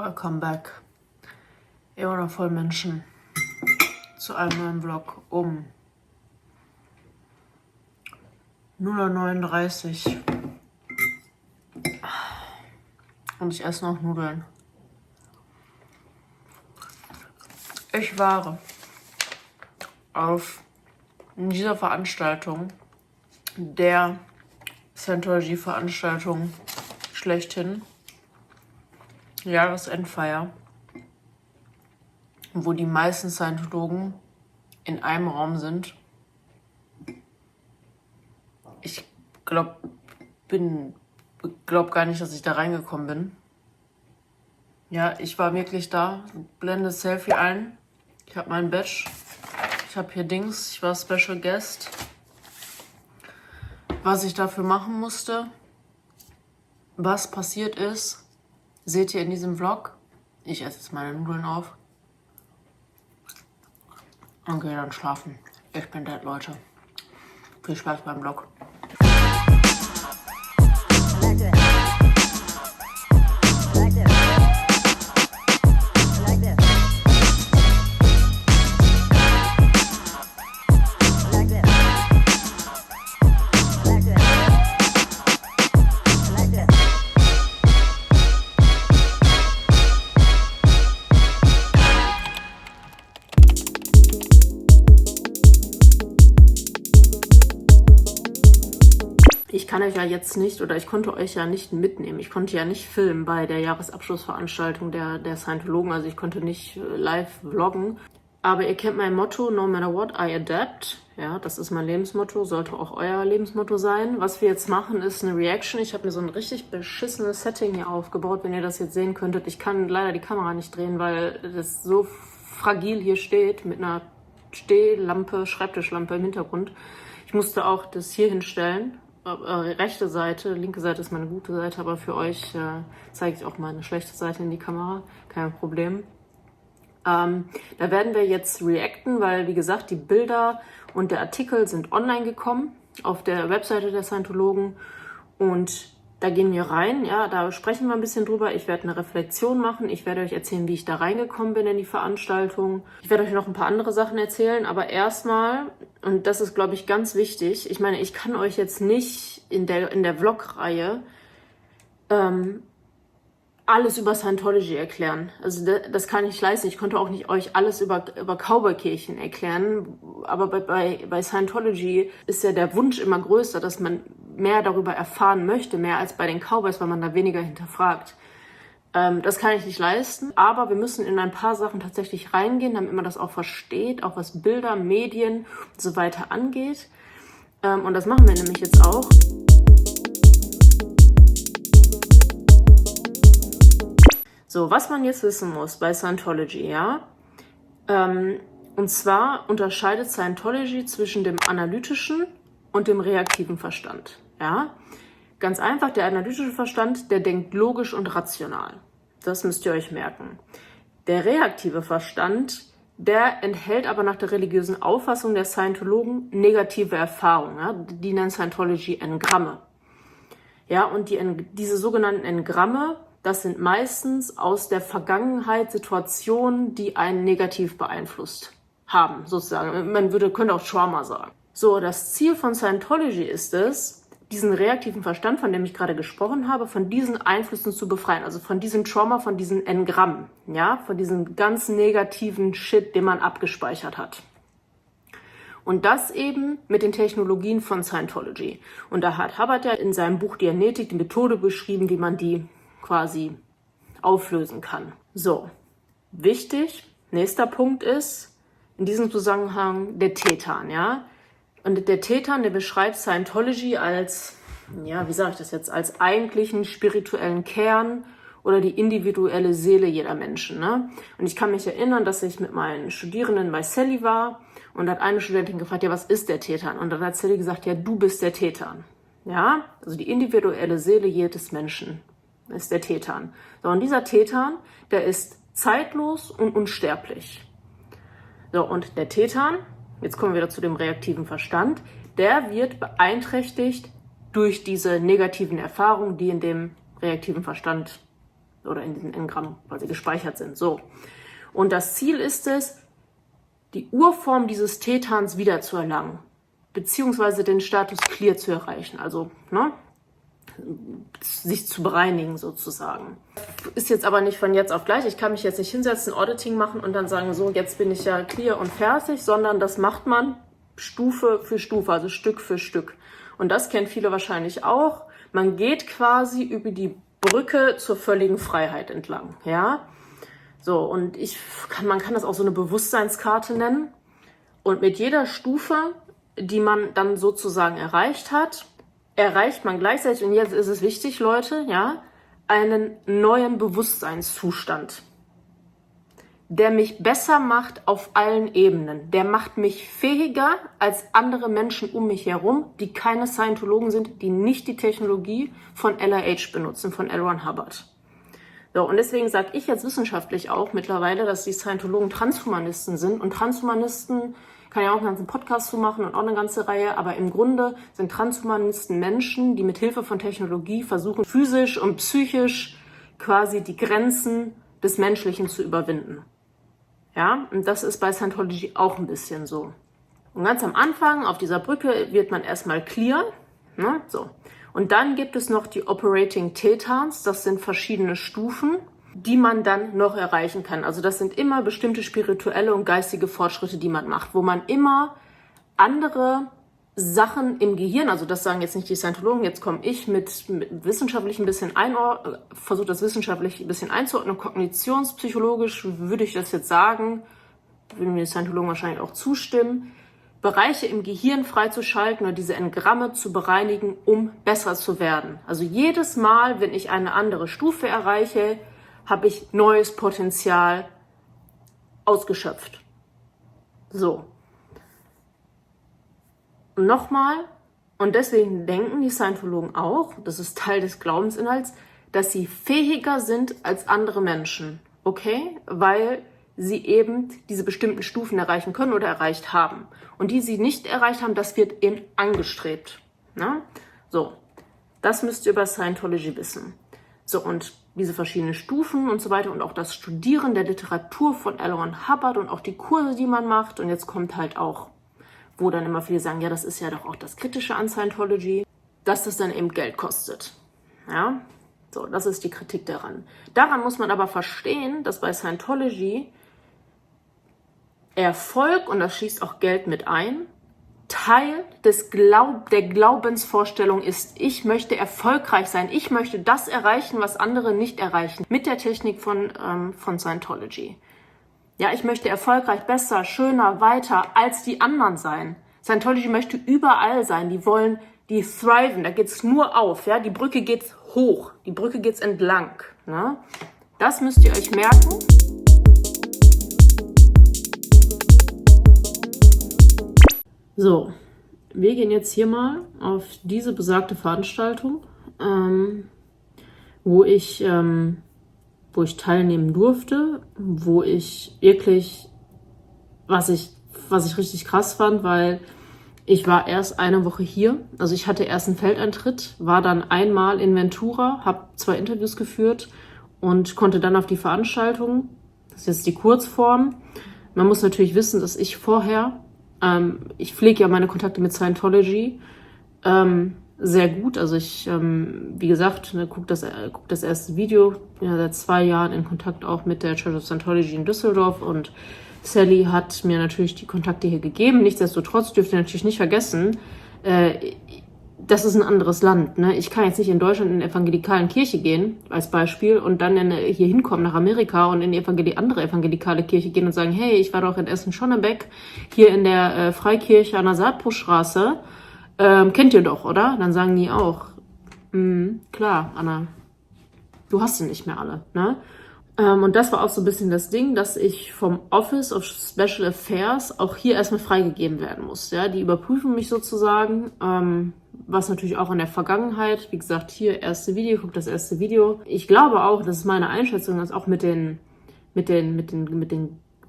Welcome back, ihr wundervollen Menschen, zu einem neuen Vlog um 0:39 Uhr. Und ich esse noch Nudeln. Ich war in dieser Veranstaltung, der Scientology-Veranstaltung schlechthin, Jahresendfeier, wo die meisten Scientologen in einem Raum sind. Ich glaub gar nicht, dass ich da reingekommen bin. Ja, ich war wirklich da. Blende Selfie ein. Ich habe mein Badge. Ich habe hier Dings. Ich war Special Guest. Was ich dafür machen musste, was passiert ist, seht ihr in diesem Vlog. Ich esse jetzt meine Nudeln auf und gehe dann schlafen. Ich bin dead, Leute. Viel Spaß beim Vlog. Ich kann euch ja jetzt nicht, oder ich konnte euch ja nicht mitnehmen. Ich konnte ja nicht filmen bei der Jahresabschlussveranstaltung der Scientologen. Also ich konnte nicht live vloggen. Aber ihr kennt mein Motto, no matter what, I adapt. Ja, das ist mein Lebensmotto, sollte auch euer Lebensmotto sein. Was wir jetzt machen, ist eine Reaction. Ich habe mir so ein richtig beschissenes Setting hier aufgebaut, wenn ihr das jetzt sehen könntet. Ich kann leider die Kamera nicht drehen, weil das so fragil hier steht, mit einer Stehlampe, Schreibtischlampe im Hintergrund. Ich musste auch das hier hinstellen. Rechte Seite, linke Seite ist meine gute Seite, aber für euch zeige ich auch meine schlechte Seite in die Kamera, kein Problem. Da werden wir jetzt reacten, weil wie gesagt, die Bilder und der Artikel sind online gekommen auf der Webseite der Scientologen und da gehen wir rein, ja, da sprechen wir ein bisschen drüber. Ich werde eine Reflexion machen, ich werde euch erzählen, wie ich da reingekommen bin in die Veranstaltung. Ich werde euch noch ein paar andere Sachen erzählen, aber erstmal, und das ist, glaube ich, ganz wichtig, ich meine, ich kann euch jetzt nicht in der Vlog-Reihe alles über Scientology erklären. Also das kann ich leisten. Ich konnte auch nicht euch alles über Cowboy-Kirchen erklären. Aber bei Scientology ist ja der Wunsch immer größer, dass man mehr darüber erfahren möchte, mehr als bei den Cowboys, weil man da weniger hinterfragt. Das kann ich nicht leisten. Aber wir müssen in ein paar Sachen tatsächlich reingehen, damit man das auch versteht, auch was Bilder, Medien und so weiter angeht. Und das machen wir nämlich jetzt auch. So, was man jetzt wissen muss bei Scientology, ja, und zwar unterscheidet Scientology zwischen dem analytischen und dem reaktiven Verstand, ja. Ganz einfach, der analytische Verstand, der denkt logisch und rational. Das müsst ihr euch merken. Der reaktive Verstand, der enthält aber nach der religiösen Auffassung der Scientologen negative Erfahrungen, ja? Die nennen Scientology Engramme. Ja, und diese sogenannten Engramme, das sind meistens aus der Vergangenheit Situationen, die einen negativ beeinflusst haben, sozusagen. Man könnte auch Trauma sagen. So, das Ziel von Scientology ist es, diesen reaktiven Verstand, von dem ich gerade gesprochen habe, von diesen Einflüssen zu befreien. Also von diesem Trauma, von diesen Engrammen, ja, von diesem ganzen negativen Shit, den man abgespeichert hat. Und das eben mit den Technologien von Scientology. Und da hat Hubbard ja in seinem Buch Dianetik die Methode beschrieben, wie man die quasi auflösen kann. So, wichtig, nächster Punkt ist in diesem Zusammenhang der Tetan, ja. Und der Tetan, der beschreibt Scientology als, ja, wie sage ich das jetzt, als eigentlichen spirituellen Kern oder die individuelle Seele jeder Menschen, ne? Und ich kann mich erinnern, dass ich mit meinen Studierenden bei Sally war und da hat eine Studentin gefragt, ja, was ist der Tetan? Und dann hat Sally gesagt, ja, du bist der Tetan, ja, also die individuelle Seele jedes Menschen ist der Tetan. So, und dieser Tetan, der ist zeitlos und unsterblich. So, und der Tetan, jetzt kommen wir wieder zu dem reaktiven Verstand, der wird beeinträchtigt durch diese negativen Erfahrungen, die in dem reaktiven Verstand oder in diesen Engrammen quasi gespeichert sind. So. Und das Ziel ist es, die Urform dieses Tethans wiederzuerlangen, beziehungsweise den Status Clear zu erreichen, also sich zu bereinigen sozusagen. Ist jetzt aber nicht von jetzt auf gleich. Ich kann mich jetzt nicht hinsetzen, Auditing machen und dann sagen, so, jetzt bin ich ja clear und fertig, sondern das macht man Stufe für Stufe, also Stück für Stück. Und das kennen viele wahrscheinlich auch. Man geht quasi über die Brücke zur völligen Freiheit entlang, ja. So, und man kann das auch so eine Bewusstseinskarte nennen. Und mit jeder Stufe, die man dann sozusagen erreicht hat, erreicht man gleichzeitig, und jetzt ist es wichtig, Leute, ja, einen neuen Bewusstseinszustand, der mich besser macht auf allen Ebenen. Der macht mich fähiger als andere Menschen um mich herum, die keine Scientologen sind, die nicht die Technologie von LRH benutzen, von L. Ron Hubbard. So, und deswegen sage ich jetzt wissenschaftlich auch mittlerweile, dass die Scientologen Transhumanisten sind. Und Transhumanisten, kann ja auch einen ganzen Podcast zu machen und auch eine ganze Reihe, aber im Grunde sind Transhumanisten Menschen, die mit Hilfe von Technologie versuchen, physisch und psychisch quasi die Grenzen des Menschlichen zu überwinden. Ja, und das ist bei Scientology auch ein bisschen so. Und ganz am Anfang auf dieser Brücke wird man erstmal clear, ne, so. Und dann gibt es noch die Operating Tethans, das sind verschiedene Stufen, die man dann noch erreichen kann. Also das sind immer bestimmte spirituelle und geistige Fortschritte, die man macht, wo man immer andere Sachen im Gehirn, also das sagen jetzt nicht die Scientologen, jetzt komme ich mit wissenschaftlich ein bisschen versuche das wissenschaftlich ein bisschen einzuordnen, kognitionspsychologisch würde ich das jetzt sagen, würden mir die Scientologen wahrscheinlich auch zustimmen, Bereiche im Gehirn freizuschalten oder diese Engramme zu bereinigen, um besser zu werden. Also jedes Mal, wenn ich eine andere Stufe erreiche, habe ich neues Potenzial ausgeschöpft. So. Und nochmal, und deswegen denken die Scientologen auch, das ist Teil des Glaubensinhalts, dass sie fähiger sind als andere Menschen. Okay? Weil sie eben diese bestimmten Stufen erreichen können oder erreicht haben. Und die sie nicht erreicht haben, das wird eben angestrebt. Na? So, das müsst ihr über Scientology wissen. So, und diese verschiedenen Stufen und so weiter und auch das Studieren der Literatur von L. Ron Hubbard und auch die Kurse, die man macht. Und jetzt kommt halt auch, wo dann immer viele sagen, ja, das ist ja doch auch das Kritische an Scientology, dass das dann eben Geld kostet. Ja, so, das ist die Kritik daran. Daran muss man aber verstehen, dass bei Scientology Erfolg, und das schließt auch Geld mit ein, Teil der Glaubensvorstellung ist, ich möchte erfolgreich sein, ich möchte das erreichen, was andere nicht erreichen, mit der Technik von Scientology. Ja, ich möchte erfolgreich, besser, schöner, weiter als die anderen sein. Scientology möchte überall sein, die thriven, da geht's nur auf, ja, die Brücke geht's hoch, die Brücke geht's entlang, ne? Das müsst ihr euch merken. So, wir gehen jetzt hier mal auf diese besagte Veranstaltung, wo ich teilnehmen durfte, wo ich wirklich, was ich richtig krass fand, weil ich war erst eine Woche hier, also ich hatte erst einen Feldeintritt, war dann einmal in Ventura, habe 2 Interviews geführt und konnte dann auf die Veranstaltung, das ist jetzt die Kurzform. Man muss natürlich wissen, dass ich vorher, ich pflege ja meine Kontakte mit Scientology sehr gut. Also ich, wie gesagt, guck das erste Video. Bin ja seit 2 Jahren in Kontakt auch mit der Church of Scientology in Düsseldorf und Sally hat mir natürlich die Kontakte hier gegeben. Nichtsdestotrotz dürft ihr natürlich nicht vergessen, das ist ein anderes Land. Ne? Ich kann jetzt nicht in Deutschland in eine evangelikalen Kirche gehen, als Beispiel, und dann hier hinkommen nach Amerika und in die andere evangelikale Kirche gehen und sagen, hey, ich war doch in Essen-Schonnebeck, hier in der Freikirche an der Saatbruchstraße. Kennt ihr doch, oder? Dann sagen die auch, klar, Anna, du hast sie nicht mehr alle. Ne? Und das war auch so ein bisschen das Ding, dass ich vom Office of Special Affairs auch hier erstmal freigegeben werden muss. Ja? Die überprüfen mich sozusagen, was natürlich auch in der Vergangenheit, wie gesagt, hier erste Video, guckt das erste Video. Ich glaube auch, das ist meine Einschätzung, dass auch mit den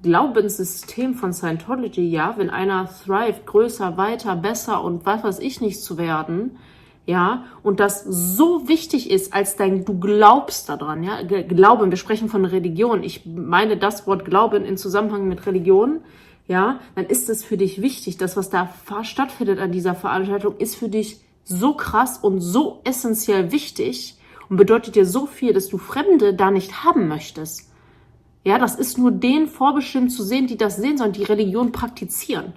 Glaubenssystem von Scientology, ja, wenn einer thrived, größer, weiter, besser und was weiß ich nicht zu werden, ja, und das so wichtig ist, als du glaubst daran, ja, Glauben, wir sprechen von Religion, ich meine das Wort Glauben in Zusammenhang mit Religion, ja, dann ist es für dich wichtig, das, was da stattfindet an dieser Veranstaltung, ist für dich so krass und so essentiell wichtig und bedeutet dir so viel, dass du Fremde da nicht haben möchtest. Ja, das ist nur denen vorbestimmt zu sehen, die das sehen sollen, die Religion praktizieren.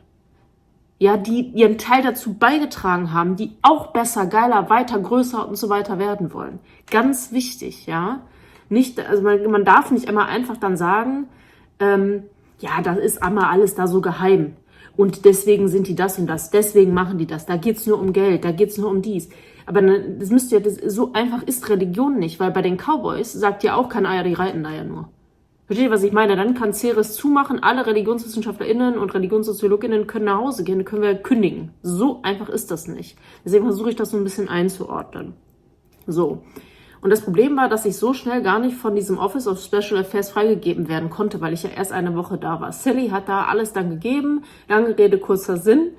Ja, die ihren Teil dazu beigetragen haben, die auch besser, geiler, weiter, größer und so weiter werden wollen. Ganz wichtig, ja. Nicht, also man darf nicht immer einfach dann sagen, ja, das ist einmal alles da so geheim. Und deswegen sind die das und das, deswegen machen die das. Da geht's nur um Geld, da geht's nur um dies. Aber das so einfach ist Religion nicht, weil bei den Cowboys sagt ja auch kein Eier, die reiten da ja nur. Versteht ihr, was ich meine? Dann kann Ceres zumachen, alle ReligionswissenschaftlerInnen und ReligionssoziologInnen können nach Hause gehen, dann können wir kündigen. So einfach ist das nicht. Deswegen versuche ich das so ein bisschen einzuordnen. So. Und das Problem war, dass ich so schnell gar nicht von diesem Office of Special Affairs freigegeben werden konnte, weil ich ja erst eine Woche da war. Sally hat da alles dann gegeben, lange Rede, kurzer Sinn.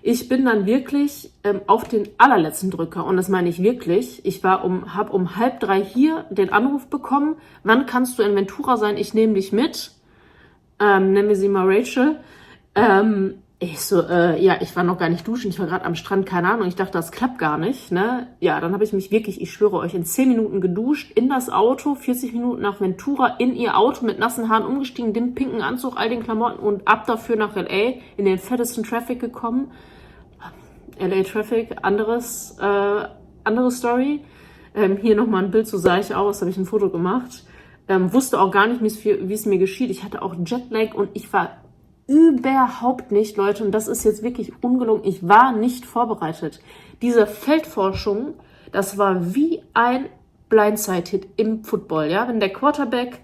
Ich bin dann wirklich auf den allerletzten Drücker, und das meine ich wirklich. Ich habe um 2:30 hier den Anruf bekommen, wann kannst du in Ventura sein, ich nehme dich mit. Nennen wir sie mal Rachel. Ich so, ja, ich war noch gar nicht duschen, ich war gerade am Strand, keine Ahnung, ich dachte, das klappt gar nicht, ne? Ja, dann habe ich mich wirklich, ich schwöre euch, in 10 Minuten geduscht, in das Auto, 40 Minuten nach Ventura, in ihr Auto mit nassen Haaren umgestiegen, dem pinken Anzug, all den Klamotten und ab dafür nach L.A., in den fettesten Traffic gekommen. L.A. Traffic, andere Story. Hier nochmal ein Bild, so sah ich aus, habe ich ein Foto gemacht. Wusste auch gar nicht, wie es mir geschieht. Ich hatte auch Jetlag und ich war überhaupt nicht, Leute, und das ist jetzt wirklich ungelogen, ich war nicht vorbereitet. Diese Feldforschung, das war wie ein Blindside-Hit im Football, ja, wenn der Quarterback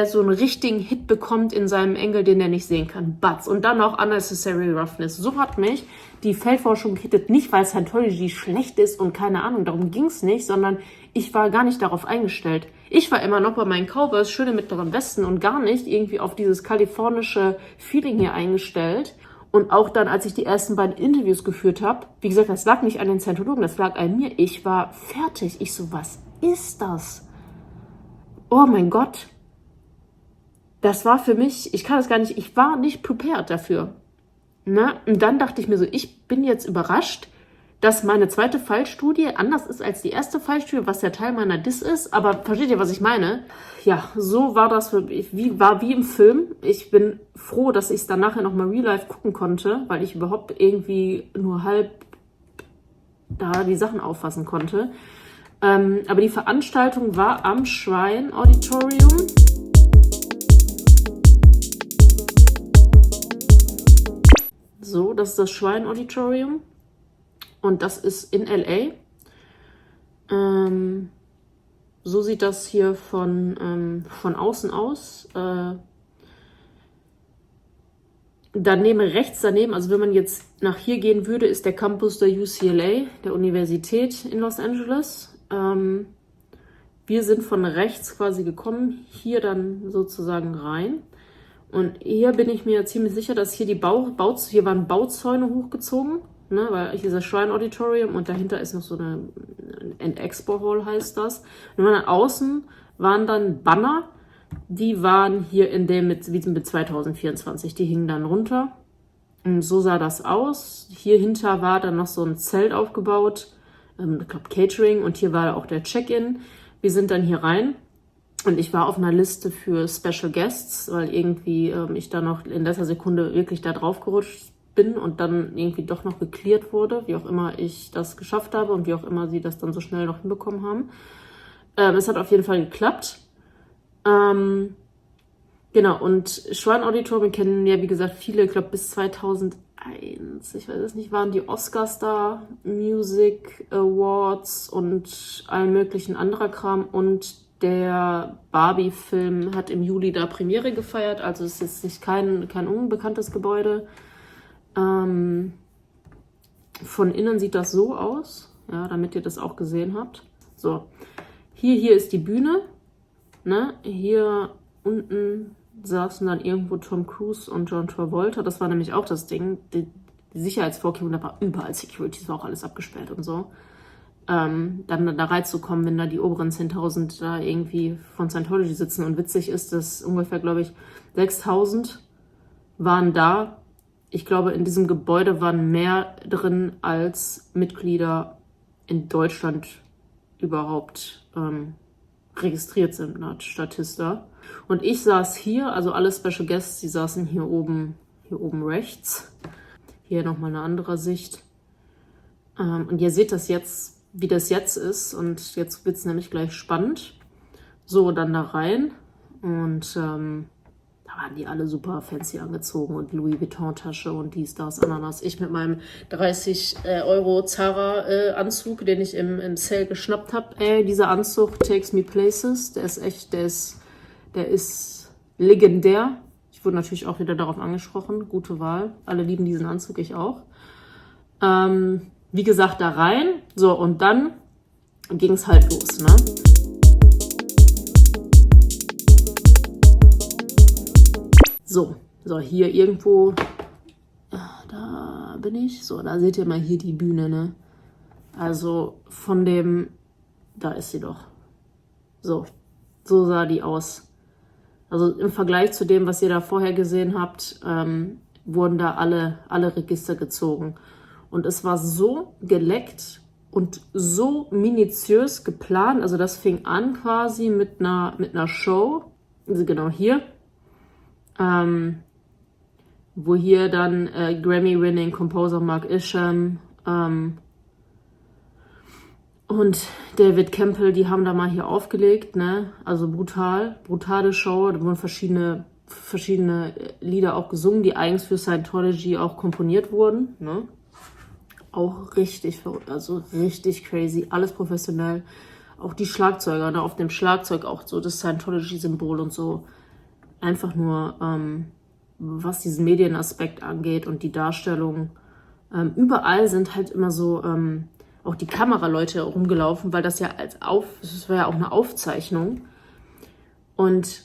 so einen richtigen Hit bekommt in seinem Engel, den er nicht sehen kann, Batz, und dann auch Unnecessary Roughness. So hat mich die Feldforschung gehittet, nicht weil Scientology schlecht ist und keine Ahnung, darum ging's nicht, sondern ich war gar nicht darauf eingestellt. Ich war immer noch bei meinen Cowboys, schön im Mittleren Westen, und gar nicht irgendwie auf dieses kalifornische Feeling hier eingestellt. Und auch dann, als ich die ersten beiden Interviews geführt habe, wie gesagt, das lag nicht an den Scientologen, das lag an mir. Ich war fertig. Ich so, was ist das? Oh mein Gott. Das war für mich, ich kann das gar nicht, ich war nicht prepared dafür. Ne? Und dann dachte ich mir so, ich bin jetzt überrascht, dass meine zweite Fallstudie anders ist als die erste Fallstudie, was ja Teil meiner Diss ist. Aber versteht ihr, was ich meine? Ja, so war das für mich, wie im Film. Ich bin froh, dass ich es dann nachher nochmal real life gucken konnte, weil ich überhaupt irgendwie nur halb da die Sachen auffassen konnte. Aber die Veranstaltung war am Shrine Auditorium. So, das ist das Shrine Auditorium. Und das ist in L.A. So sieht das hier von außen aus. Rechts daneben, also wenn man jetzt nach hier gehen würde, ist der Campus der UCLA, der Universität in Los Angeles. Wir sind von rechts quasi gekommen, hier dann sozusagen rein. Und hier bin ich mir ziemlich sicher, dass hier hier waren Bauzäune hochgezogen. Ne, weil hier ist das Shrine Auditorium und dahinter ist noch so eine Expo Hall, heißt das. Und dann außen waren dann Banner, die waren hier in dem mit 2024, die hingen dann runter. Und so sah das aus. Hier hinter war dann noch so ein Zelt aufgebaut, ich glaube Catering, und hier war auch der Check-in. Wir sind dann hier rein und ich war auf einer Liste für Special Guests, weil irgendwie ich da noch in letzter Sekunde wirklich da drauf gerutscht bin und dann irgendwie doch noch geklärt wurde, wie auch immer ich das geschafft habe und wie auch immer sie das dann so schnell noch hinbekommen haben. Es hat auf jeden Fall geklappt. Genau, und Shrine Auditorium kennen ja, wie gesagt, viele, ich glaube bis 2001, ich weiß es nicht, waren die Oscars da, Music Awards und allen möglichen anderer Kram, und der Barbie-Film hat im Juli da Premiere gefeiert, also es ist jetzt nicht kein unbekanntes Gebäude. Von innen sieht das so aus, ja, damit ihr das auch gesehen habt. So, hier ist die Bühne, ne? Hier unten saßen dann irgendwo Tom Cruise und John Travolta. Das war nämlich auch das Ding, die Sicherheitsvorkehrungen, da war überall Security, das war auch alles abgesperrt und so. dann da reinzukommen, wenn da die oberen 10.000 da irgendwie von Scientology sitzen. Und witzig ist, dass ungefähr, glaube ich, 6.000 waren da. Ich glaube, in diesem Gebäude waren mehr drin, als Mitglieder in Deutschland überhaupt registriert sind, laut Statista. Und ich saß hier, also alle Special Guests, die saßen hier oben rechts. Hier nochmal eine andere Sicht. Und ihr seht das jetzt, wie das jetzt ist. Und jetzt wird es nämlich gleich spannend. So, dann da rein. Und da waren die alle super fancy angezogen und Louis Vuitton-Tasche und dies, das, Ananas. Ich mit meinem 30 Euro Zara-Anzug, den ich im Sale geschnappt habe. Dieser Anzug takes me places. Der ist echt, der ist legendär. Ich wurde natürlich auch wieder darauf angesprochen. Gute Wahl. Alle lieben diesen Anzug, ich auch. Wie gesagt, da rein. So, und dann ging es halt los, ne? So, hier irgendwo, da bin ich. So, da seht ihr mal hier die Bühne, ne? Also von dem, da ist sie doch. So sah die aus. Also im Vergleich zu dem, was ihr da vorher gesehen habt, wurden da alle Register gezogen. Und es war so geleckt und so minutiös geplant. Also das fing an quasi mit einer Show. Also genau hier. Wo hier dann Grammy-winning Composer Mark Isham und David Campbell, die haben da mal hier aufgelegt, ne? Also brutale Show. Da wurden verschiedene Lieder auch gesungen, die eigens für Scientology auch komponiert wurden, ne? Auch richtig verrückt, also richtig crazy, alles professionell. Auch die Schlagzeuger, ne? Auf dem Schlagzeug auch so das Scientology-Symbol und so. Einfach nur, was diesen Medienaspekt angeht und die Darstellung. Überall sind halt immer so auch die Kameraleute rumgelaufen, weil das war ja auch eine Aufzeichnung. Und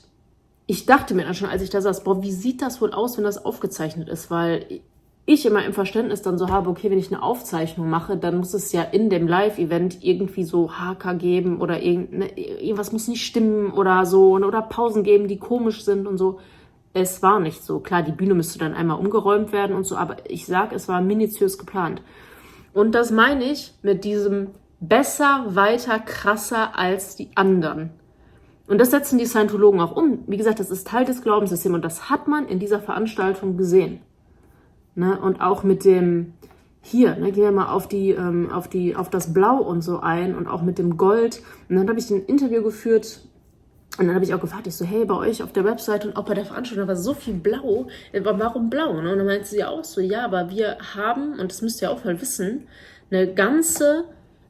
ich dachte mir dann schon, als ich da saß, boah, wie sieht das wohl aus, wenn das aufgezeichnet ist? Weil ich immer im Verständnis dann so habe, okay, wenn ich eine Aufzeichnung mache, dann muss es ja in dem Live-Event irgendwie so Haker geben oder irgendwas muss nicht stimmen oder so oder Pausen geben, die komisch sind und so. Es war nicht so. Klar, die Bühne müsste dann einmal umgeräumt werden und so, aber ich sag, es war minutiös geplant. Und das meine ich mit diesem besser, weiter, krasser als die anderen. Und das setzen die Scientologen auch um. Wie gesagt, das ist Teil des Glaubenssystems und das hat man in dieser Veranstaltung gesehen. Ne? Und auch mit dem, hier, ne, gehen wir mal auf das Blau und so ein und auch mit dem Gold. Und dann habe ich ein Interview geführt und dann habe ich auch gefragt, ich so, hey, bei euch auf der Website und auch bei der Veranstaltung war so viel Blau. Warum blau? Ne? Und dann meinte sie auch so, ja, aber wir haben, und das müsst ihr auch mal wissen,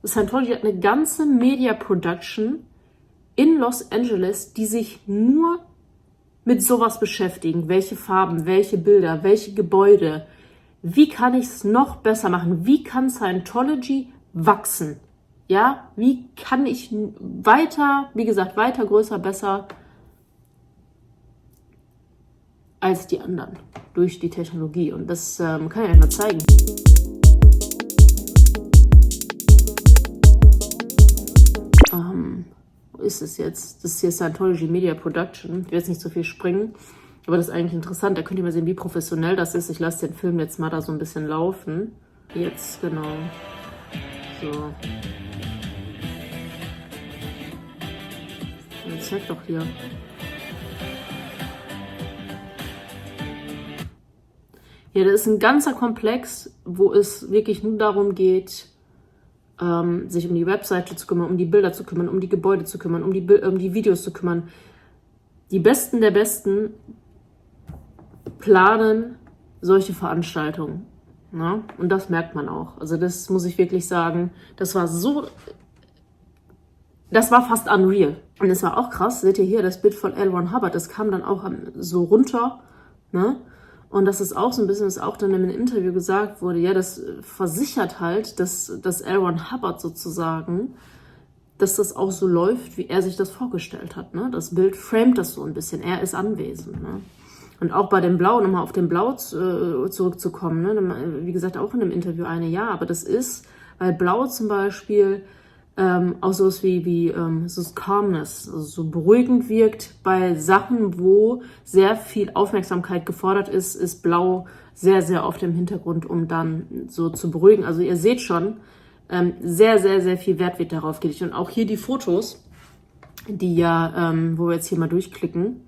Scientology hat eine ganze Media Production in Los Angeles, die sich nur mit sowas beschäftigen. Welche Farben, welche Bilder, welche Gebäude. Wie kann ich es noch besser machen? Wie kann Scientology wachsen? Ja, wie kann ich weiter, wie gesagt, weiter, größer, besser als die anderen durch die Technologie? Und das kann ich euch mal zeigen. Wo ist es jetzt? Das ist hier Scientology Media Production. Ich will jetzt nicht so viel springen, aber das ist eigentlich interessant. Da könnt ihr mal sehen, wie professionell das ist. Ich lasse den Film jetzt mal da so ein bisschen laufen. Jetzt, genau. So. Zeig doch hier. Ja, das ist ein ganzer Komplex, wo es wirklich nur darum geht, sich um die Webseite zu kümmern, um die Bilder zu kümmern, um die Gebäude zu kümmern, um die Videos zu kümmern. Die Besten der Besten planen solche Veranstaltungen. Ne? Und das merkt man auch. Also das muss ich wirklich sagen, das war fast unreal. Und es war auch krass, seht ihr hier, das Bild von L. Ron Hubbard, das kam dann auch so runter, ne? Und das ist auch so ein bisschen, was auch dann in einem Interview gesagt wurde, ja, das versichert halt, dass L. Ron Hubbard sozusagen, dass das auch so läuft, wie er sich das vorgestellt hat, ne? Das Bild framet das so ein bisschen, er ist anwesend, ne? Und auch bei dem Blau, nochmal auf dem Blau zurückzukommen, ne? Wie gesagt, auch in einem Interview ja, aber das ist, weil Blau zum Beispiel auch sowas wie so Calmness, also so beruhigend wirkt. Bei Sachen, wo sehr viel Aufmerksamkeit gefordert ist, ist Blau sehr, sehr auf dem Hintergrund, um dann so zu beruhigen. Also ihr seht schon, sehr, sehr, sehr viel Wert wird darauf gelegt. Und auch hier die Fotos, die ja, wo wir jetzt hier mal durchklicken,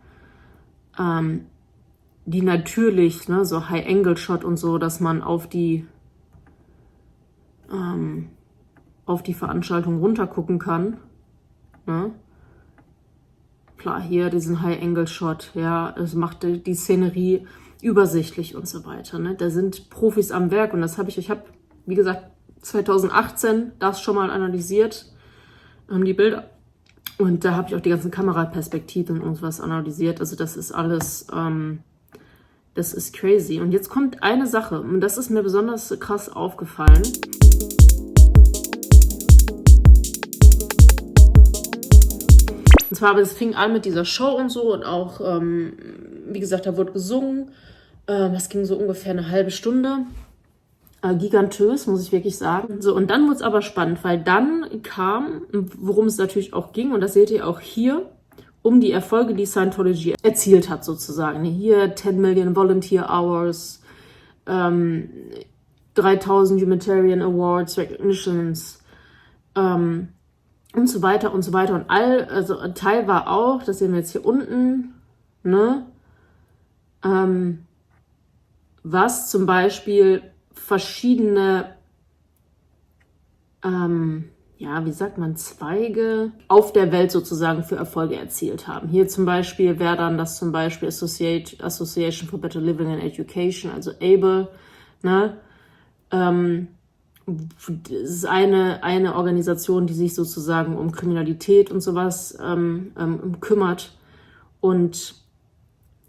die natürlich, ne, so High-Angle-Shot und so, dass man auf die Veranstaltung runtergucken kann. Ne? Klar, hier diesen High-Angle-Shot, ja, das macht die Szenerie übersichtlich und so weiter. Ne? Da sind Profis am Werk und das habe ich habe, wie gesagt, 2018 das schon mal analysiert, die Bilder. Und da habe ich auch die ganzen Kameraperspektiven und sowas analysiert. Also das ist alles, das ist crazy. Und jetzt kommt eine Sache, und das ist mir besonders krass aufgefallen. Und zwar, es fing an mit dieser Show und so und auch, wie gesagt, da wurde gesungen. Das ging so ungefähr eine halbe Stunde. Gigantös, muss ich wirklich sagen. So, und dann wurde es aber spannend, weil dann kam, worum es natürlich auch ging, und das seht ihr auch hier, um die Erfolge, die Scientology erzielt hat, sozusagen. Hier 10 Million Volunteer Hours, 3000 Humanitarian Awards, Recognitions, und so weiter und so weiter. Und also ein Teil war auch, das sehen wir jetzt hier unten, ne, was zum Beispiel verschiedene, ja, wie sagt man, Zweige auf der Welt sozusagen für Erfolge erzielt haben. Hier zum Beispiel wäre dann das zum Beispiel Association for Better Living and Education, also ABLE, ne? Das ist eine Organisation, die sich sozusagen um Kriminalität und sowas kümmert. Und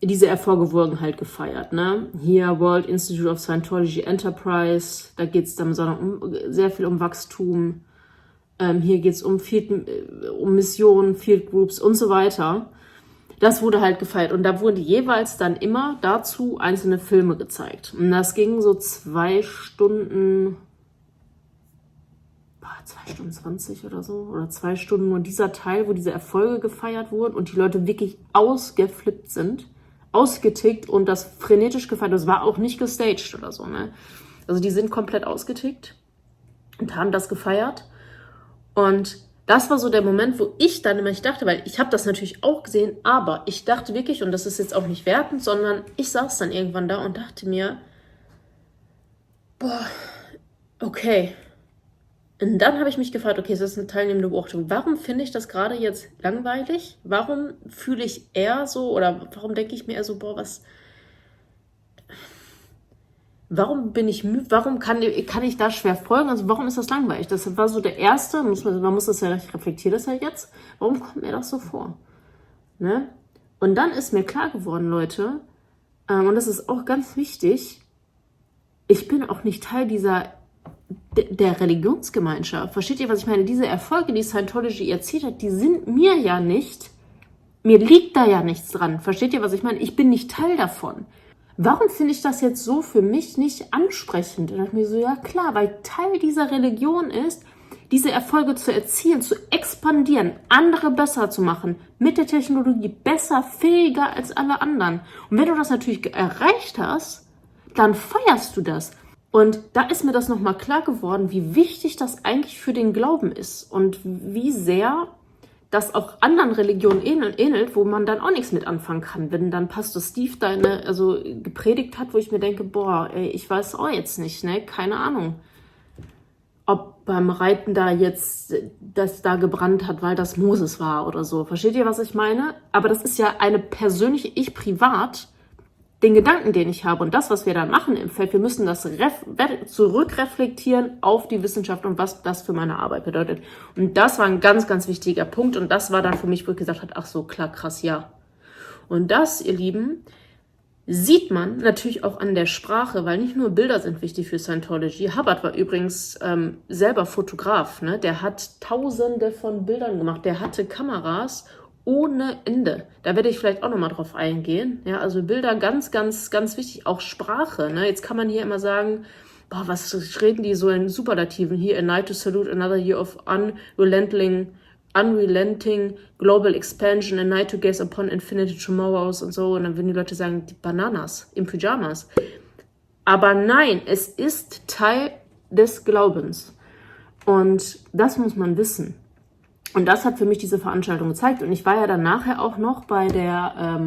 diese Erfolge wurden halt gefeiert, ne? Hier World Institute of Scientology Enterprise, da geht es dann sehr viel um Wachstum. Hier geht es um Missionen, Field Groups und so weiter. Das wurde halt gefeiert. Und da wurde jeweils dann immer dazu einzelne Filme gezeigt. Und das ging so 2 Stunden, 2 Stunden 20 oder so, oder 2 Stunden nur dieser Teil, wo diese Erfolge gefeiert wurden und die Leute wirklich ausgeflippt sind, ausgetickt und das frenetisch gefeiert. Das war auch nicht gestaged oder so, ne? Also die sind komplett ausgetickt und haben das gefeiert. Und das war so der Moment, wo ich dann nämlich dachte, weil ich habe das natürlich auch gesehen, aber ich dachte wirklich, und das ist jetzt auch nicht wertend, sondern ich saß dann irgendwann da und dachte mir, boah, okay. Und dann habe ich mich gefragt, okay, das ist eine teilnehmende Beobachtung. Warum finde ich das gerade jetzt langweilig? Warum fühle ich eher so, oder warum denke ich mir eher so, boah, warum bin ich müde? Warum kann ich da schwer folgen? Also warum ist das langweilig? Das war so der erste, man muss das ja, ich reflektiere das ja jetzt. Warum kommt mir das so vor? Ne? Und dann ist mir klar geworden, Leute, und das ist auch ganz wichtig, ich bin auch nicht Teil der Religionsgemeinschaft. Versteht ihr, was ich meine? Diese Erfolge, die Scientology erzielt hat, die sind mir ja nicht, mir liegt da ja nichts dran. Versteht ihr, was ich meine? Ich bin nicht Teil davon. Warum finde ich das jetzt so für mich nicht ansprechend? Und dann dachte ich mir so, ja klar, weil Teil dieser Religion ist, diese Erfolge zu erzielen, zu expandieren, andere besser zu machen, mit der Technologie besser, fähiger als alle anderen. Und wenn du das natürlich erreicht hast, dann feierst du das. Und da ist mir das nochmal klar geworden, wie wichtig das eigentlich für den Glauben ist und wie sehr das auch anderen Religionen ähnelt, wo man dann auch nichts mit anfangen kann. Wenn dann Pastor Steve gepredigt hat, wo ich mir denke, boah, ey, ich weiß auch jetzt nicht, ne, keine Ahnung, ob beim Reiten da jetzt das da gebrannt hat, weil das Moses war oder so. Versteht ihr, was ich meine? Aber das ist ja eine persönliche, ich privat, den Gedanken, den ich habe und das, was wir da machen im Feld, wir müssen das zurückreflektieren auf die Wissenschaft und was das für meine Arbeit bedeutet. Und das war ein ganz, ganz wichtiger Punkt und das war dann für mich, wo ich gesagt habe, ach so, klar, krass, ja. Und das, ihr Lieben, sieht man natürlich auch an der Sprache, weil nicht nur Bilder sind wichtig für Scientology. Hubbard war übrigens selber Fotograf, ne? Der hat Tausende von Bildern gemacht, der hatte Kameras ohne Ende. Da werde ich vielleicht auch nochmal drauf eingehen. Ja, also Bilder ganz, ganz, ganz wichtig. Auch Sprache. Ne? Jetzt kann man hier immer sagen, boah, was reden die so in Superlativen hier? A night to salute another year of unrelenting global expansion, a night to gaze upon infinite tomorrows und so. Und dann würden die Leute sagen, die Bananas im Pyjamas. Aber nein, es ist Teil des Glaubens. Und das muss man wissen. Und das hat für mich diese Veranstaltung gezeigt. Und ich war ja dann nachher auch noch bei der,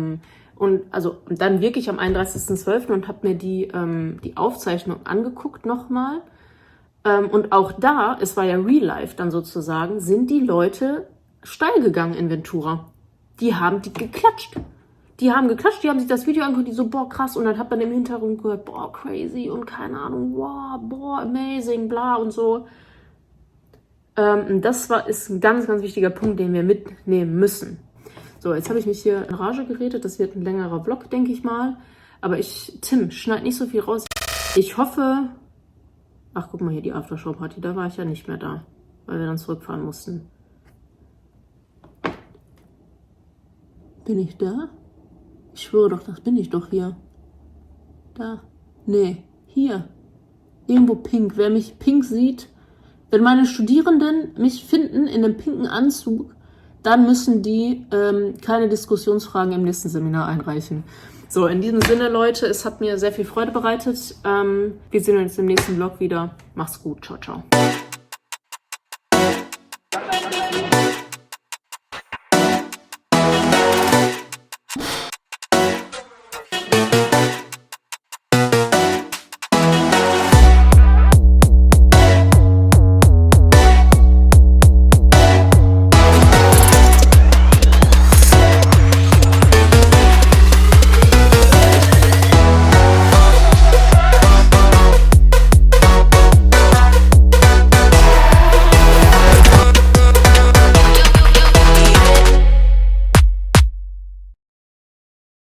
und dann wirklich am 31.12. und habe mir die Aufzeichnung angeguckt nochmal. Und auch da, es war ja Real Life dann sozusagen, sind die Leute steil gegangen in Ventura. Die haben geklatscht. Die haben sich das Video angeguckt, die so, boah, krass. Und dann hat man im Hintergrund gehört, boah, crazy und keine Ahnung, wow, boah, amazing, bla und so. Das ist ein ganz, ganz wichtiger Punkt, den wir mitnehmen müssen. So, jetzt habe ich mich hier in Rage geredet. Das wird ein längerer Vlog, denke ich mal. Aber Tim, schneid nicht so viel raus. Ich hoffe... Ach, guck mal hier, die Aftershow-Party. Da war ich ja nicht mehr da, weil wir dann zurückfahren mussten. Bin ich da? Ich schwöre doch, das bin ich doch hier. Da. Nee, hier. Irgendwo pink. Wer mich pink sieht, wenn meine Studierenden mich finden in einem pinken Anzug, dann müssen die keine Diskussionsfragen im nächsten Seminar einreichen. So, in diesem Sinne, Leute, es hat mir sehr viel Freude bereitet. Wir sehen uns im nächsten Vlog wieder. Macht's gut. Ciao, ciao.